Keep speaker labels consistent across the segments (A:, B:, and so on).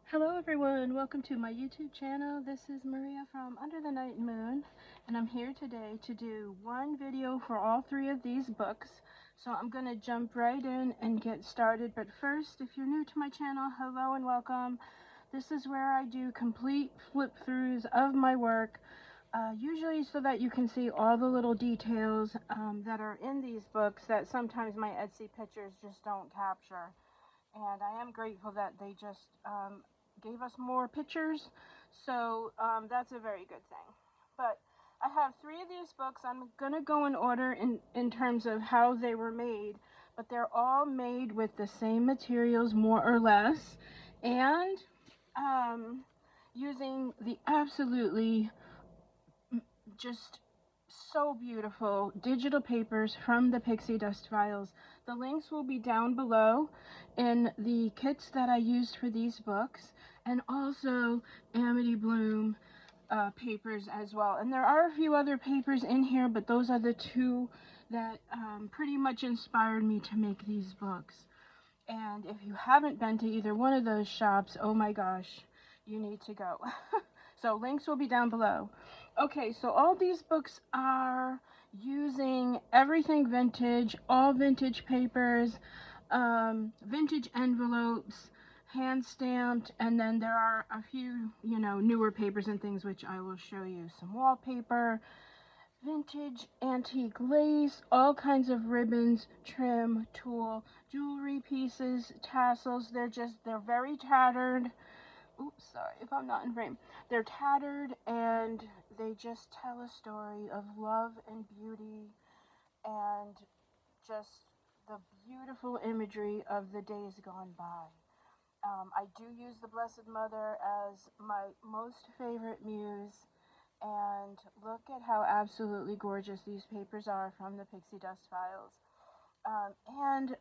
A: Hello everyone, welcome to my YouTube channel. This is Maria from Under the Night Moon, and I'm here today to do one video for all three of these books. So I'm going to jump right in and get started, but first, if you're new to my channel, hello and welcome. This is where I do complete flip-throughs of my work, usually so that you can see all the little details that are in these books that sometimes my Etsy pictures just don't capture. And I am grateful that they just gave us more pictures, so that's a very good thing. But I have three of these books. I'm going to go in order in terms of how they were made, but they're all made with the same materials, more or less, and using the absolutely just so beautiful digital papers from the PixieDustFiles. The links will be down below in the kits that I used for these books, and also AmityBloom papers as well. And there are a few other papers in here, but those are the two that pretty much inspired me to make these books. And if you haven't been to either one of those shops, oh my gosh, you need to go. So links will be down below. Okay, so all these books are using everything vintage, all vintage papers, vintage envelopes, hand stamped, and then there are a few, newer papers and things which I will show you. Some wallpaper, vintage antique lace, all kinds of ribbons, trim, tulle, jewelry pieces, tassels. They're very tattered. Oops, sorry if I'm not in frame. They're tattered and they just tell a story of love and beauty and just the beautiful imagery of the days gone by. I do use the Blessed Mother as my most favorite muse, and look at how absolutely gorgeous these papers are from the PixieDustFiles. And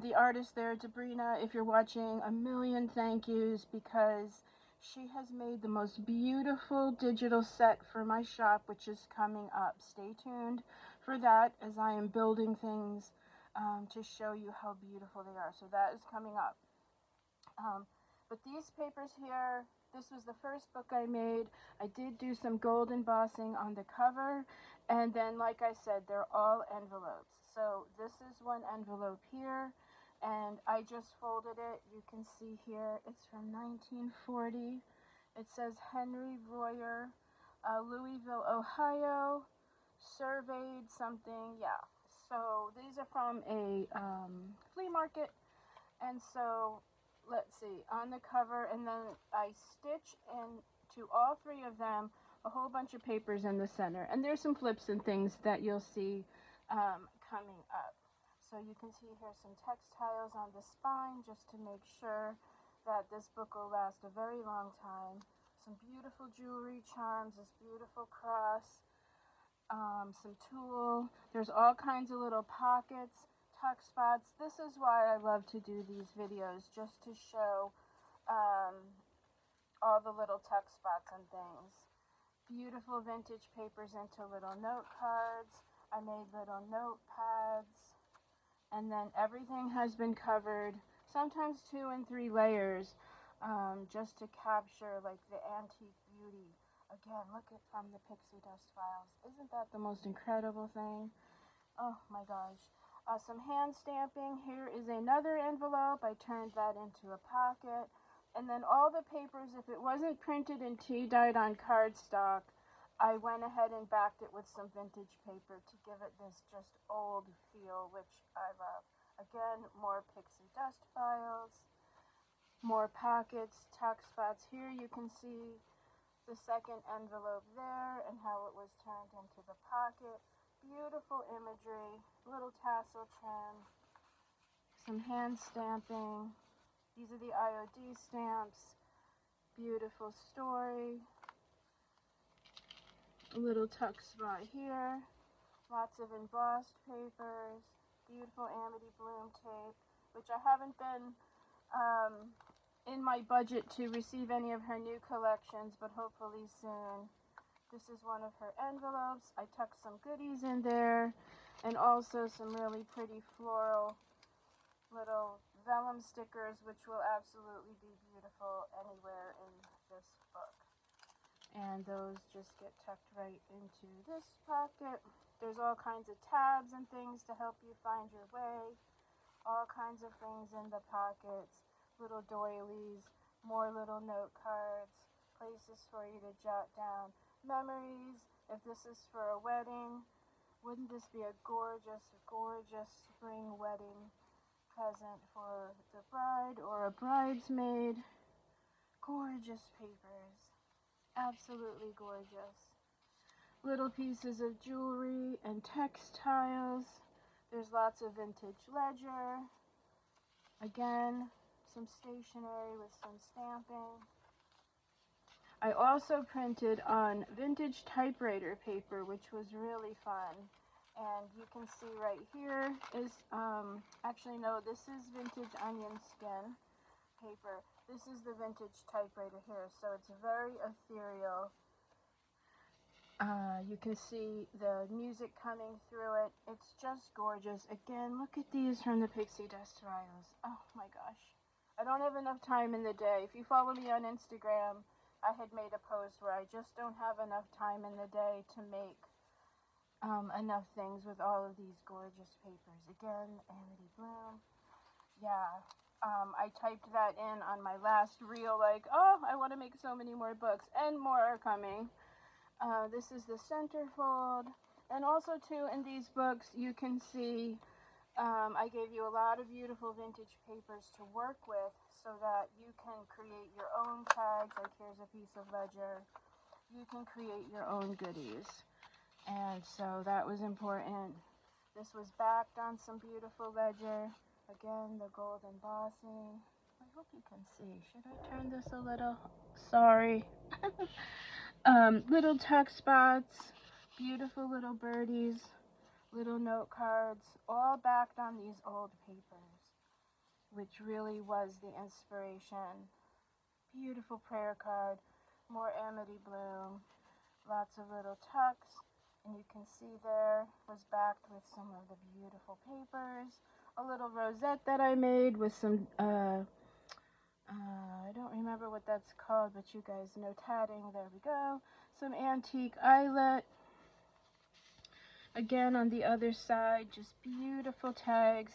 A: the artist there, Debrina, if you're watching, a million thank yous, because she has made the most beautiful digital set for my shop, which is coming up. Stay tuned for that, as I am building things to show you how beautiful they are. So that is coming up. But these papers here, this was the first book I made. I did do some gold embossing on the cover, and then, like I said, they're all envelopes. So this is one envelope here, and I just folded it. You can see here, it's from 1940. It says Henry Royer, Louisville, Ohio, surveyed something, yeah. So these are from a flea market, and so let's see, on the cover, and then I stitch into all three of them a whole bunch of papers in the center, and there's some flips and things that you'll see coming up. So you can see here some textiles on the spine just to make sure that this book will last a very long time. Some beautiful jewelry charms, this beautiful cross, some tulle. There's all kinds of little pockets, tuck spots. This is why I love to do these videos, just to show all the little tuck spots and things. Beautiful vintage papers into little note cards. I made little notepads, and then everything has been covered, sometimes 2 and 3 layers, just to capture like the antique beauty. Again, look at from the PixieDustFiles. Isn't that the most incredible thing? Oh my gosh. Some hand stamping. Here is another envelope. I turned that into a pocket. And then all the papers, if it wasn't printed and tea-dyed on cardstock, I went ahead and backed it with some vintage paper to give it this just old feel, which I love. Again, more PixieDustFiles, more pockets, tuck spots. Here you can see the second envelope there and how it was turned into the pocket. Beautiful imagery, little tassel trim, some hand stamping. These are the IOD stamps. Beautiful story. A little tuck spot here. Lots of embossed papers. Beautiful AmityBloom tape, which I haven't been in my budget to receive any of her new collections, but hopefully soon. This is one of her envelopes. I tucked some goodies in there, and also some really pretty floral little vellum stickers, which will absolutely be beautiful anywhere in this book. And those just get tucked right into this pocket. There's all kinds of tabs and things to help you find your way. All kinds of things in the pockets. Little doilies, more little note cards, places for you to jot down memories. If this is for a wedding, wouldn't this be a gorgeous, gorgeous spring wedding present for the bride or a bridesmaid? Gorgeous papers. Absolutely gorgeous. Little pieces of jewelry and textiles. There's lots of vintage ledger. Again, some stationery with some stamping. I also printed on vintage typewriter paper, which was really fun. And you can see right here is, actually no, this is vintage onion skin paper. This is the vintage typewriter here, so it's very ethereal. You can see the music coming through it. It's just gorgeous. Again, look at these from the PixieDustFiles. Oh my gosh. I don't have enough time in the day. If you follow me on Instagram, I had made a post where I just don't have enough time in the day to make enough things with all of these gorgeous papers. Again, AmityBloom. Yeah. I typed that in on my last reel, like, oh, I want to make so many more books, and more are coming. This is the centerfold, and also too in these books you can see I gave you a lot of beautiful vintage papers to work with so that you can create your own tags. Like here's a piece of ledger. You can create your own goodies, and so that was important. This was backed on some beautiful ledger. Again, the gold embossing. I hope you can see. Should I turn this a little? Sorry. Little tuck spots, beautiful little birdies, little note cards, all backed on these old papers, which really was the inspiration. Beautiful prayer card, more AmityBloom, lots of little tucks, and you can see there was backed with some of the beautiful papers, a little rosette that I made with some, I don't remember what that's called, but you guys know tatting. There we go. Some antique eyelet. Again, on the other side, just beautiful tags,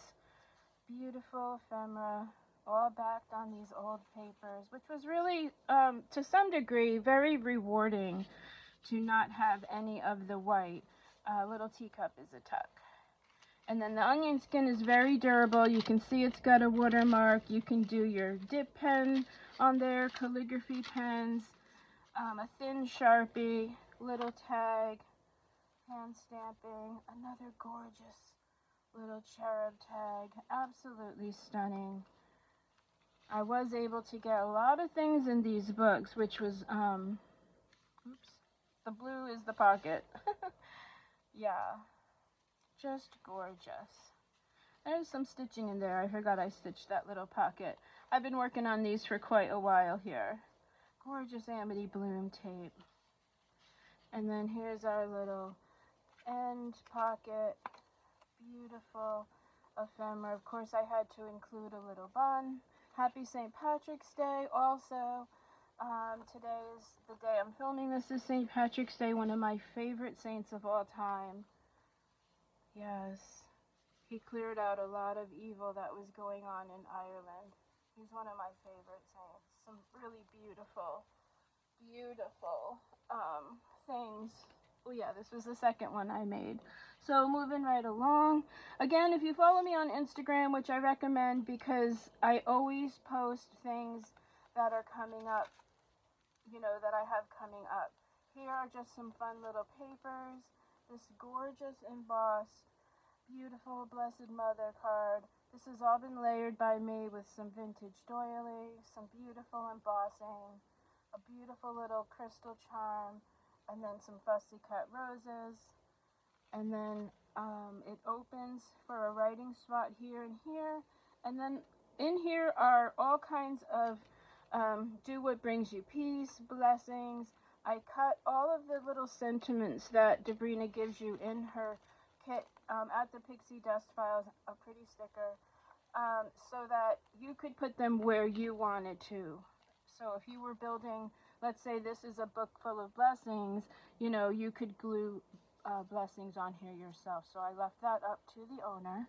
A: beautiful ephemera, all backed on these old papers, which was really, to some degree, very rewarding to not have any of the white. Little teacup is a tuck. And then the onion skin is very durable. You can see it's got a watermark. You can do your dip pen on there, calligraphy pens, a thin Sharpie, little tag, hand stamping, another gorgeous little cherub tag. Absolutely stunning. I was able to get a lot of things in these books, which was, oops, the blue is the pocket. Yeah. Just gorgeous. There's some stitching in there. I forgot I stitched that little pocket. I've been working on these for quite a while here. Gorgeous AmityBloom tape. And then here's our little end pocket. Beautiful ephemera. Of course, I had to include a little bun. Happy St. Patrick's Day also. Today is the day I'm filming this is St. Patrick's Day, one of my favorite saints of all time. Yes, he cleared out a lot of evil that was going on in Ireland. He's one of my favorite saints. Some really beautiful, beautiful things. Oh yeah, this was the second one I made. So moving right along. Again, if you follow me on Instagram, which I recommend because I always post things that are coming up, you know, that I have coming up. Here are just some fun little papers. This gorgeous embossed, beautiful Blessed Mother card. This has all been layered by me with some vintage doily, some beautiful embossing, a beautiful little crystal charm, and then some fussy cut roses. And then it opens for a writing spot here and here. And then in here are all kinds of do what brings you peace, blessings. I cut all of the little sentiments that Debrina gives you in her kit at the PixieDustFiles, a pretty sticker. so that you could put them where you wanted to. So if you were building, let's say this is a book full of blessings, you know, you could glue blessings on here yourself. So I left that up to the owner.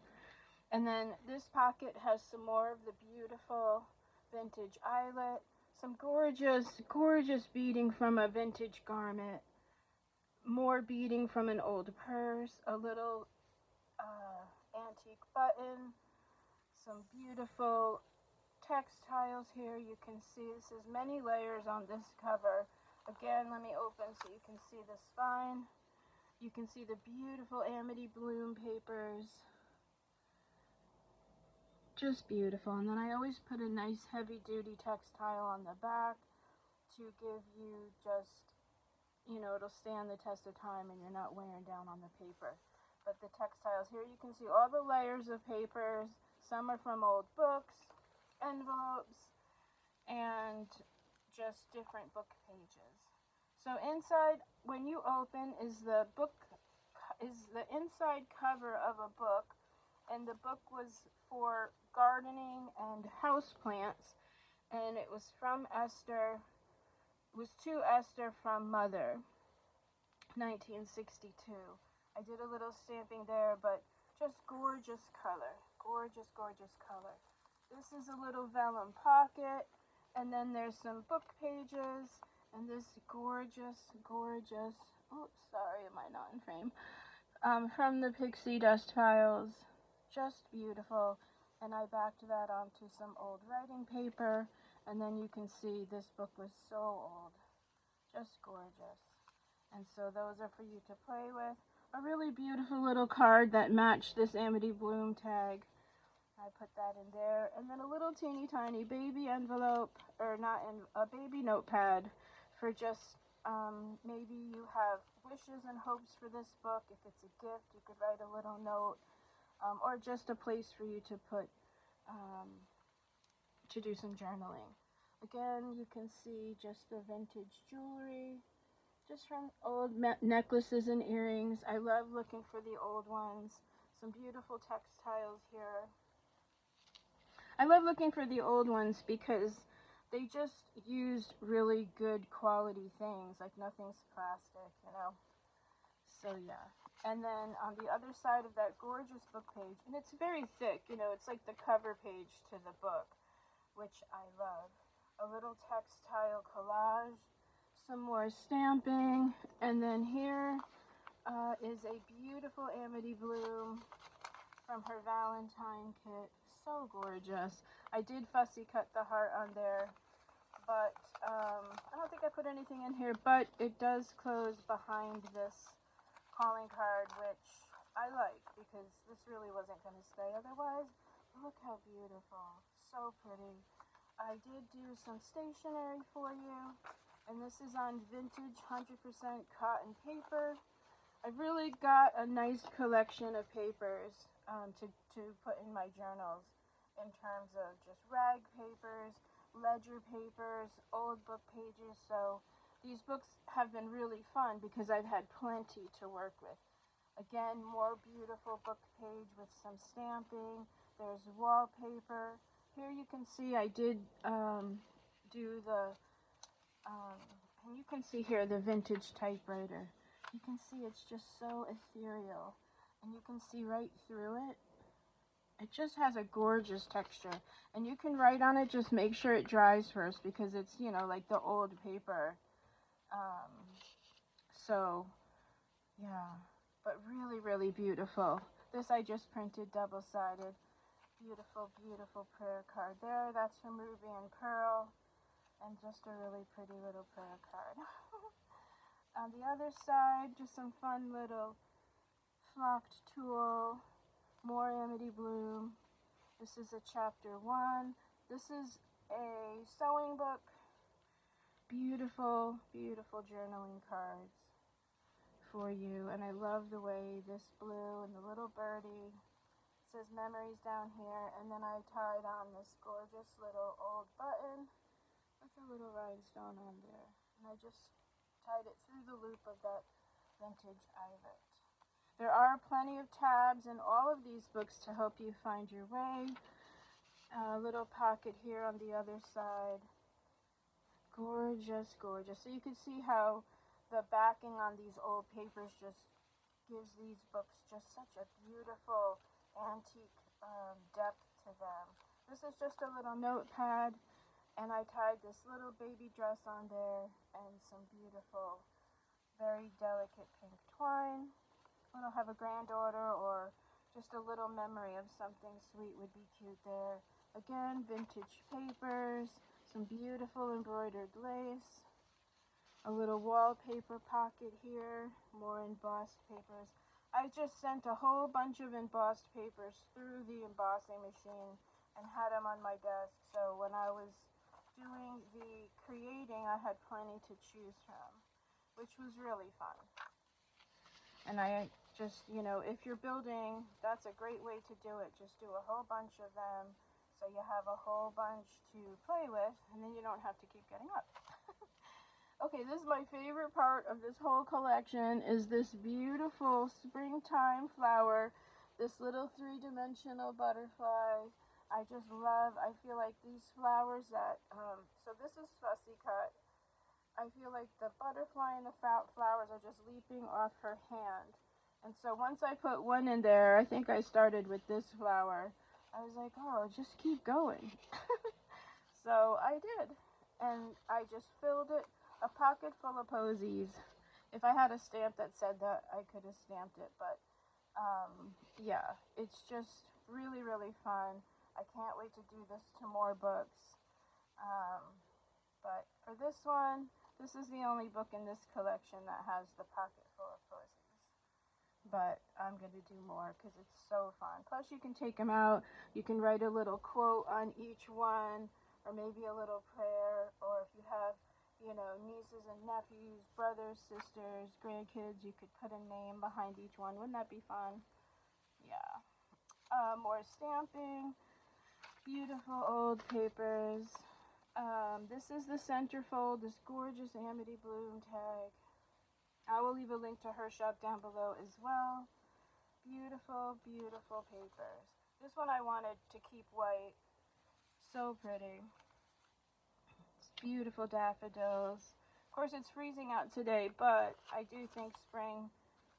A: And then this pocket has some more of the beautiful vintage eyelet, some gorgeous, gorgeous beading from a vintage garment, more beading from an old purse, a little antique button, some beautiful textiles here. You can see this is many layers on this cover. Again, let me open so you can see the spine. You can see the beautiful AmityBloom papers. Just beautiful. And then I always put a nice heavy duty textile on the back to give you just, you know, it'll stand the test of time and you're not wearing down on the paper. But the textiles here, you can see all the layers of papers. Some are from old books, envelopes, and just different book pages. So inside, when you open, is the inside cover of a book, and the book was for gardening and house plants, and it was from Esther. It was to Esther from Mother, 1962. I did a little stamping there, but just gorgeous color. Gorgeous, gorgeous color. This is a little vellum pocket, and then there's some book pages, and this gorgeous, gorgeous, oops, sorry, am I not in frame? From the PixieDustFiles. Just beautiful. And I backed that onto some old writing paper, and then you can see this book was so old. Just gorgeous. And so those are for you to play with. A really beautiful little card that matched this AmityBloom tag. I put that in there. And then a little teeny tiny baby envelope, or not in a baby notepad for just maybe you have wishes and hopes for this book. If it's a gift, you could write a little note, or just a place for you to put to do some journaling. Again, you can see just the vintage jewelry, just from old necklaces and earrings. I love looking for the old ones. Some beautiful textiles here. I love looking for the old ones because they just used really good quality things, like nothing's plastic, you know. So yeah. And then on the other side of that gorgeous book page, and it's very thick, you know, it's like the cover page to the book, which I love. A little textile collage, some more stamping, and then here is a beautiful AmityBloom from her Valentine kit. So gorgeous. I did fussy cut the heart on there, but I don't think I put anything in here, but it does close behind this calling card, which I like because this really wasn't going to stay otherwise. Look how beautiful. So pretty. I did do some stationery for you, and this is on vintage 100% cotton paper. I've really got a nice collection of papers to put in my journals, in terms of just rag papers, ledger papers, old book pages. So these books have been really fun because I've had plenty to work with. Again, more beautiful book page with some stamping. There's wallpaper. Here you can see I did do the, and you can see here the vintage typewriter. You can see it's just so ethereal, and you can see right through it. It just has a gorgeous texture, and you can write on it. Just make sure it dries first because it's, you know, like the old paper. So yeah, but really, really beautiful. This I just printed double-sided. Beautiful, beautiful prayer card there. That's from Ruby and Pearl, and just a really pretty little prayer card. On the other side, just some fun little flocked tulle. More AmityBloom. This is a chapter 1. This is a sewing book. Beautiful, beautiful journaling cards for you. And I love the way this blue and the little birdie. It says memories down here. And then I tied on this gorgeous little old button with a little rhinestone on there. And I just tied it through the loop of that vintage eyelet. There are plenty of tabs in all of these books to help you find your way. A little pocket here on the other side. Gorgeous, gorgeous. So you can see how the backing on these old papers just gives these books just such a beautiful antique depth to them. This is just a little notepad, and I tied this little baby dress on there and some beautiful, very delicate pink twine. I don't have a granddaughter or just a little memory of something sweet would be cute there. Again, vintage papers, some beautiful embroidered lace, a little wallpaper pocket here, more embossed papers. I just sent a whole bunch of embossed papers through the embossing machine and had them on my desk, so when I was doing the creating, I had plenty to choose from, which was really fun. And I just, you know, if you're building, that's a great way to do it. Just do a whole bunch of them so you have a whole bunch to play with, and then you don't have to keep getting up. Okay, this is my favorite part of this whole collection, is this beautiful springtime flower, this little three-dimensional butterfly. I just love, I feel like these flowers that, so this is fussy cut. I feel like the butterfly and the flowers are just leaping off her hand. And so once I put one in there, I think I started with this flower, I was like, oh, just keep going. So I did. And I just filled it, a pocket full of posies. If I had a stamp that said that, I could have stamped it. But yeah, it's just really, really fun. I can't wait to do this to more books. But for this one, this is the only book in this collection that has the pocket full of posies. But I'm going to do more because it's so fun. Plus you can take them out. You can write a little quote on each one, or maybe a little prayer, or if you have, you know, nieces and nephews, brothers, sisters, grandkids, you could put a name behind each one. Wouldn't that be fun? Yeah. More stamping, beautiful old papers. This is the centerfold, this gorgeous AmityBloom tag. I will leave a link to her shop down below as well. Beautiful, beautiful papers. This one I wanted to keep white. So pretty. It's beautiful daffodils. Of course, it's freezing out today, but I do think spring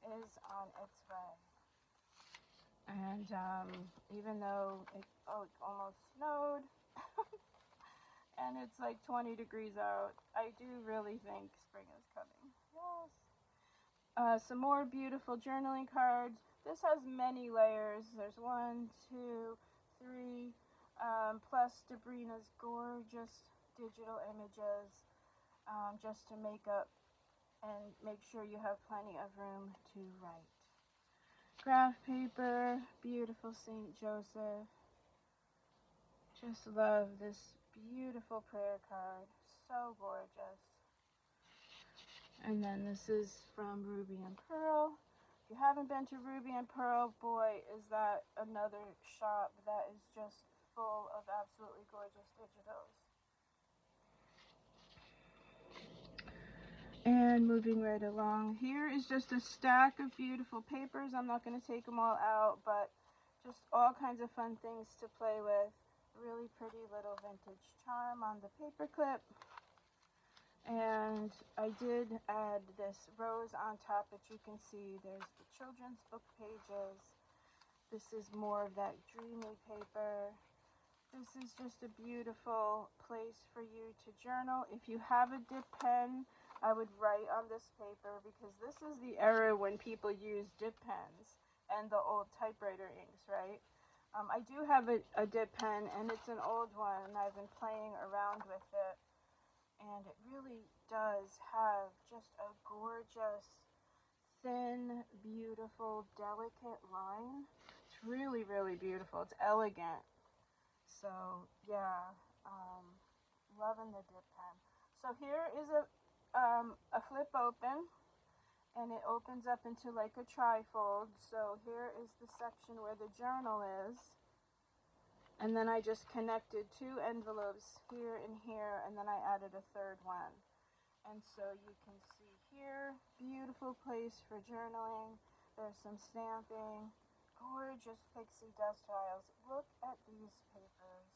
A: is on its way. And even though it almost snowed, and it's like 20 degrees out, I do really think spring is coming. Yes. Some more beautiful journaling cards. This has many layers. There's 1, 2, 3, plus Debrina's gorgeous digital images, just to make up and make sure you have plenty of room to write. Graph paper, beautiful St. Joseph. Just love this beautiful prayer card. So gorgeous. And then this is from Ruby and Pearl. If you haven't been to Ruby and Pearl, boy, is that another shop that is just full of absolutely gorgeous digitals. And moving right along, here is just a stack of beautiful papers. I'm not going to take them all out, but just all kinds of fun things to play with. Really pretty little vintage charm on the paper clip. And I did add this rose on top, but you can see there's the children's book pages. This is more of that dreamy paper. This is just a beautiful place for you to journal. If you have a dip pen, I would write on this paper, because this is the era when people use dip pens and the old typewriter inks, right? I do have a dip pen, and it's an old one, and I've been playing around with it. And it really does have just a gorgeous, thin, beautiful, delicate line. It's really, really beautiful. It's elegant. So, yeah, loving the dip pen. So here is a flip open, and it opens up into like a trifold. So here is the section where the journal is. And then I just connected 2 envelopes here and here, and then I added a third one. And so you can see here, beautiful place for journaling. There's some stamping, gorgeous PixieDustFiles. Look at these papers.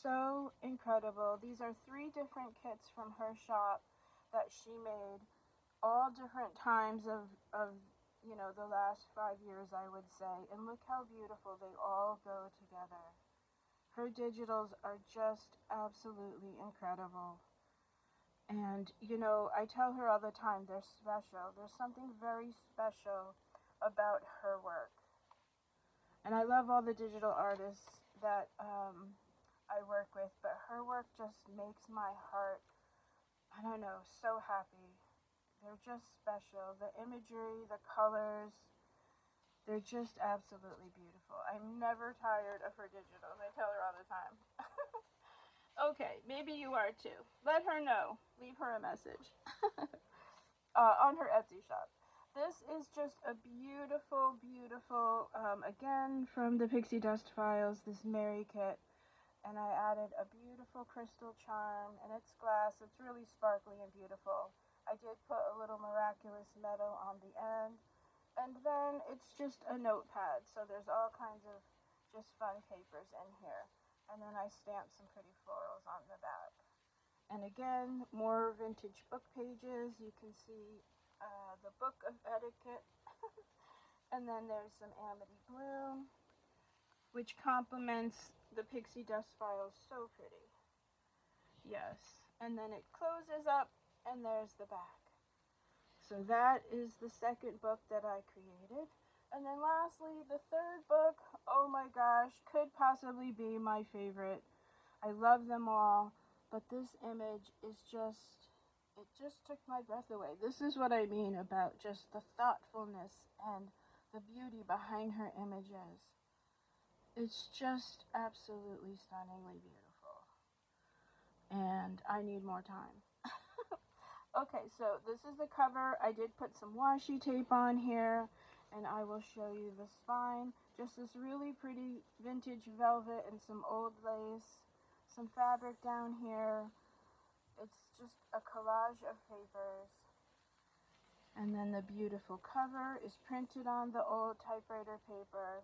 A: so incredible. These are 3 different kits from her shop that she made, all different times of you know, the last 5 years, I would say. And look how beautiful they all go together. Her digitals are just absolutely incredible. And, you know, I tell her all the time, they're special. There's something very special about her work. And I love all the digital artists that I work with, but her work just makes my heart, I don't know, so happy. They're just special. The imagery, the colors, they're just absolutely beautiful. I'm never tired of her digitals. I tell her all the time. Okay, maybe you are too. Let her know. Leave her a message on her Etsy shop. This is just a beautiful, beautiful, again, from the PixieDustFiles, this Mary kit. And I added a beautiful crystal charm, and it's glass. It's really sparkly and beautiful. I did put a little miraculous metal on the end. And then it's just a notepad, so there's all kinds of just fun papers in here. And then I stamped some pretty florals on the back. And again, more vintage book pages. You can see the book of etiquette. And then there's some AmityBloom, which complements the PixieDustFiles so pretty. Yes. And then it closes up, and there's the back. So that is the second book that I created. And then lastly, the third book, oh my gosh, could possibly be my favorite. I love them all, but this image is just, it just took my breath away. This is what I mean about just the thoughtfulness and the beauty behind her images. It's just absolutely stunningly beautiful. And I need more time. Okay, so this is the cover. I did put some washi tape on here, and I will show you the spine. Just this really pretty vintage velvet and some old lace, some fabric down here. It's just a collage of papers. And then the beautiful cover is printed on the old typewriter paper.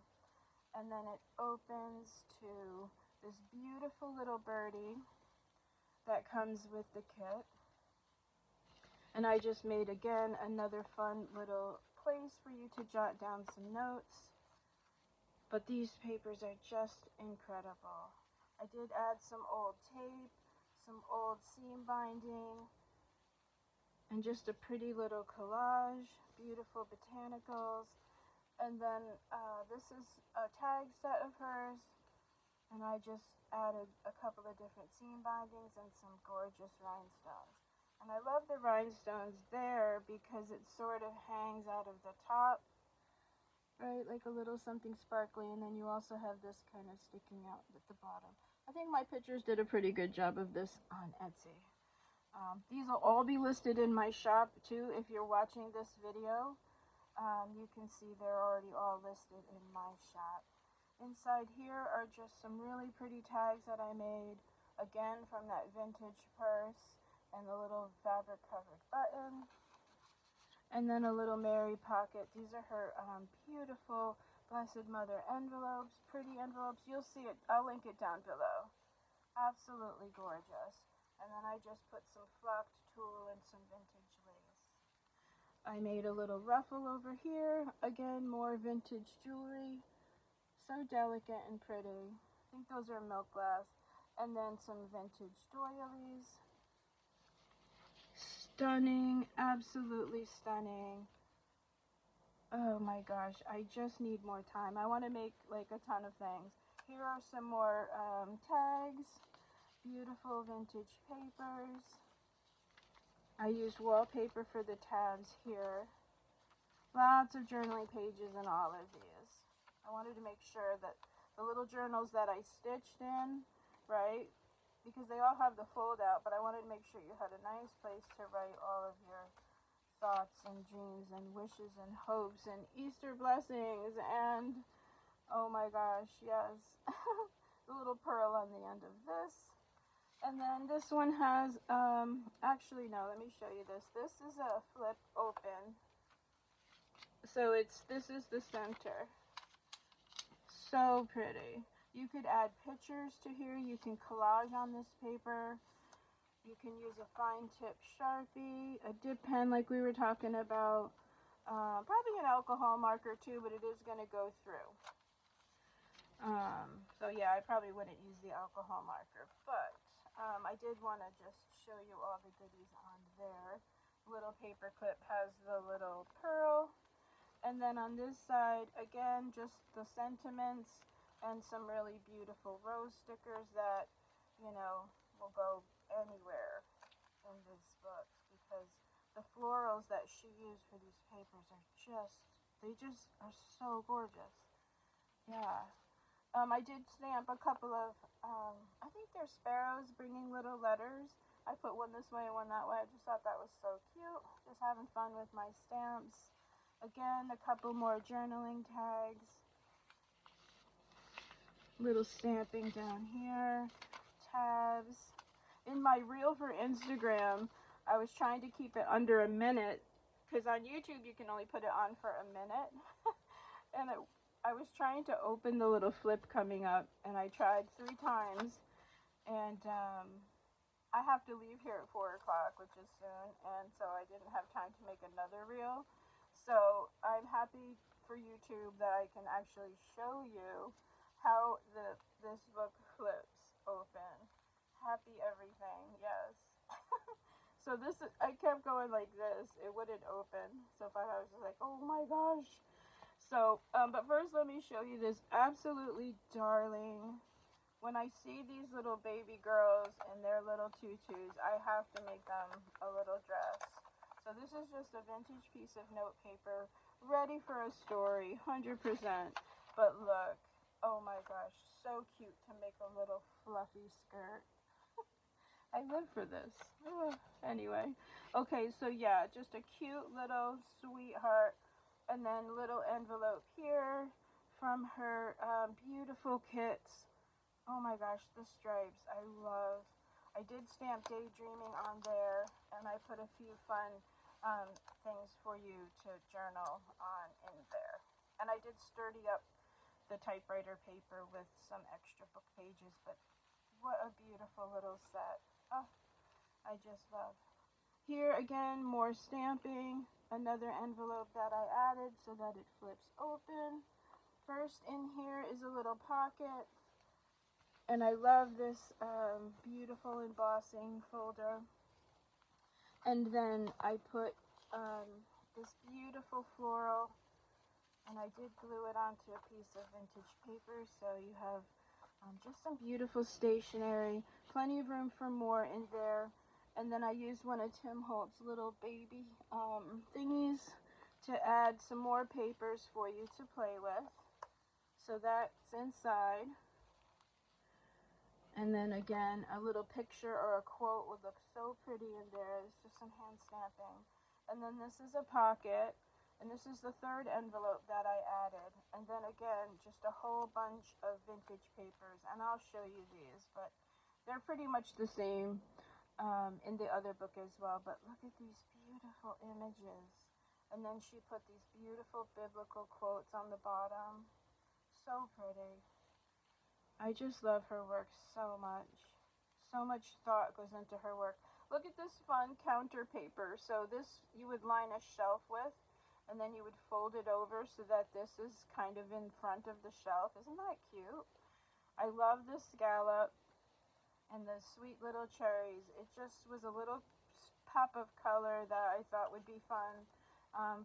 A: And then it opens to this beautiful little birdie that comes with the kit. And I just made, again, another fun little place for you to jot down some notes. But these papers are just incredible. I did add some old tape, some old seam binding, and just a pretty little collage, beautiful botanicals. And then this is a tag set of hers, and I just added a couple of different seam bindings and some gorgeous rhinestones. And I love the rhinestones there because it sort of hangs out of the top, right, like a little something sparkly, and then you also have this kind of sticking out at the bottom. I think my pictures did a pretty good job of this on Etsy. These will all be listed in my shop too. If you're watching this video, you can see they're already all listed in my shop. Inside here are just some really pretty tags that I made, again from that vintage purse, and the little fabric covered button, and then a little Mary pocket. These are her beautiful Blessed Mother envelopes, pretty envelopes. You'll see it, I'll link it down below. Absolutely gorgeous. And then I just put some flocked tulle and some vintage lace. I made a little ruffle over here, again more vintage jewelry, so delicate and pretty. I think those are milk glass. And then some vintage doilies. Stunning, absolutely stunning. Oh my gosh, I just need more time. I want to make like a ton of things. Here are some more tags, beautiful vintage papers. I used wallpaper for the tabs here. Lots of journaling pages in all of these. I wanted to make sure that the little journals that I stitched in, right, because they all have the fold out, but I wanted to make sure you had a nice place to write all of your thoughts and dreams and wishes and hopes and Easter blessings and, oh my gosh, yes, the little pearl on the end of this. And then this one has, actually no, let me show you this. This is a flip open. So this is the center. So pretty. You could add pictures to here. You can collage on this paper. You can use a fine tip Sharpie, a dip pen like we were talking about, probably an alcohol marker too, but it is going to go through. So yeah, I probably wouldn't use the alcohol marker, but I did want to just show you all the goodies on there. Little paper clip has the little pearl, and then on this side, again, just the sentiments and some really beautiful rose stickers that, you know, will go anywhere in these books, because the florals that she used for these papers are they just are so gorgeous. Yeah. I did stamp a couple of, I think they're sparrows bringing little letters. I put one this way and one that way. I just thought that was so cute. Just having fun with my stamps. Again, a couple more journaling tags. Little stamping down here. Tabs. In my reel for Instagram, I was trying to keep it under a minute, because on YouTube you can only put it on for a minute. And I was trying to open the little flip coming up, and I tried 3 times, and I have to leave here at 4 o'clock, which is soon, and so I didn't have time to make another reel. So I'm happy for YouTube that I can actually show you how this book flips open. Happy everything, yes. So I kept going like this, it wouldn't open. So if I was just like, oh my gosh. So, but first let me show you this absolutely darling. When I see these little baby girls in their little tutus, I have to make them a little dress. So this is just a vintage piece of note paper, ready for a story, 100%. But look, oh my gosh, so cute to make a little fluffy skirt. I live for this. Ugh. Anyway, okay, so yeah, just a cute little sweetheart. And then little envelope here from her beautiful kits. Oh my gosh, the stripes I love. I did stamp Daydreaming on there, and I put a few fun things for you to journal on in there. And I did sturdy up the typewriter paper with some extra book pages, but what a beautiful little set. Oh, I just love. Here again, more stamping, another envelope that I added so that it flips open. First in here is a little pocket, and I love this beautiful embossing folder. And then I put this beautiful floral, and I did glue it onto a piece of vintage paper, so you have just some beautiful stationery, plenty of room for more in there. And then I used one of Tim Holt's little baby thingies to add some more papers for you to play with. So that's inside. And then again, a little picture or a quote would look so pretty in there. It's just some hand stamping. And then this is a pocket. And this is the third envelope that I added. And then again, just a whole bunch of vintage papers. And I'll show you these, but they're pretty much the same in the other book as well. But look at these beautiful images. And then she put these beautiful biblical quotes on the bottom. So pretty. I just love her work so much. So much thought goes into her work. Look at this fun counter paper. So this you would line a shelf with, and then you would fold it over so that this is kind of in front of the shelf. Isn't that cute? I love this scallop and the sweet little cherries. It just was a little pop of color that I thought would be fun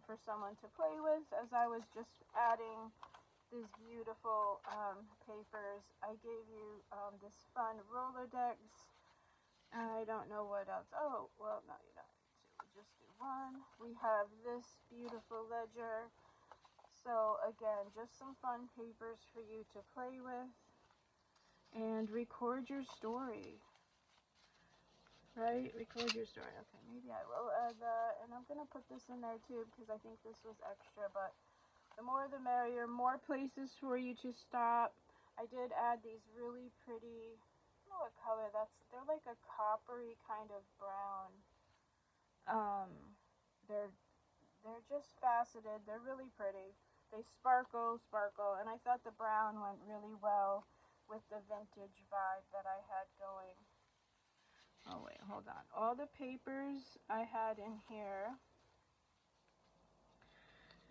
A: for someone to play with as I was just adding these beautiful papers. I gave you this fun Rolodex. I don't know what else. Oh, well, no, you don't need to. We just do one. We have this beautiful ledger. So again, just some fun papers for you to play with and record your story. Right? Record your story. Okay, maybe I will add that. And I'm going to put this in there too because I think this was extra, but the more the merrier. More places for you to stop. I did add these really pretty, I don't know what color that's, they're like a coppery kind of brown. They're just faceted. They're really pretty. They sparkle, and I thought the brown went really well with the vintage vibe that I had going. Oh wait, hold on. All the papers I had in here.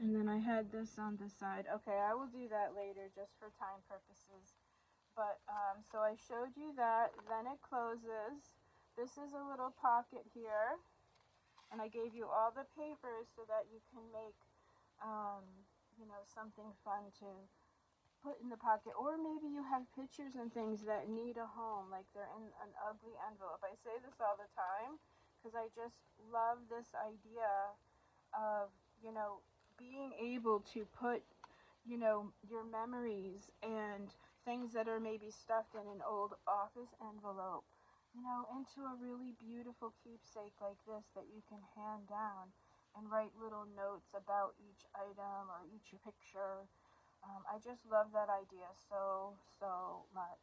A: And then I had this on the side. Okay, I will do that later just for time purposes. But, so I showed you that. Then it closes. This is a little pocket here. And I gave you all the papers so that you can make, you know, something fun to put in the pocket. Or maybe you have pictures and things that need a home, like they're in an ugly envelope. I say this all the time because I just love this idea of, you know, being able to put, you know, your memories and things that are maybe stuffed in an old office envelope, you know, into a really beautiful keepsake like this that you can hand down and write little notes about each item or each picture. I just love that idea so much.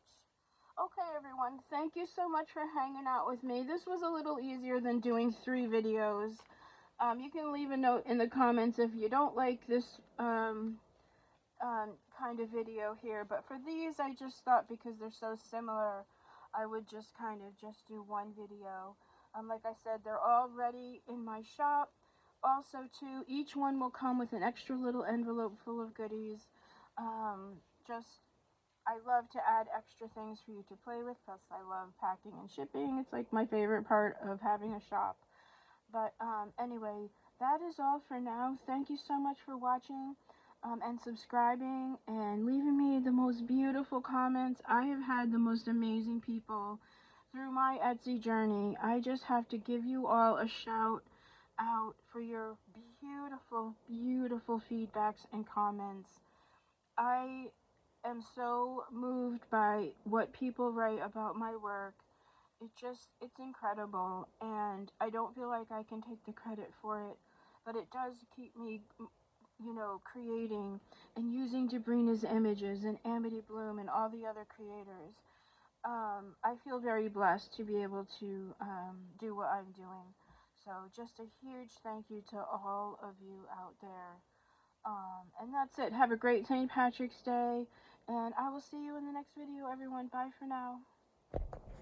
A: Okay, everyone, thank you so much for hanging out with me. This was a little easier than doing 3 videos. You can leave a note in the comments if you don't like this kind of video here, but for these I just thought because they're so similar I would just kind of just do one video. Like I said, they're all ready in my shop. Also too, each one will come with an extra little envelope full of goodies. Just I love to add extra things for you to play with, plus I love packing and shipping. It's like my favorite part of having a shop. But anyway, that is all for now. Thank you so much for watching and subscribing and leaving me the most beautiful comments. I have had the most amazing people through my Etsy journey. I just have to give you all a shout out for your beautiful, beautiful feedbacks and comments. I am so moved by what people write about my work. It's incredible, and I don't feel like I can take the credit for it, but it does keep me, you know, creating and using Debrina's images and AmityBloom and all the other creators. I feel very blessed to be able to do what I'm doing. So just a huge thank you to all of you out there. And that's it. Have a great St. Patrick's Day, and I will see you in the next video, everyone. Bye for now.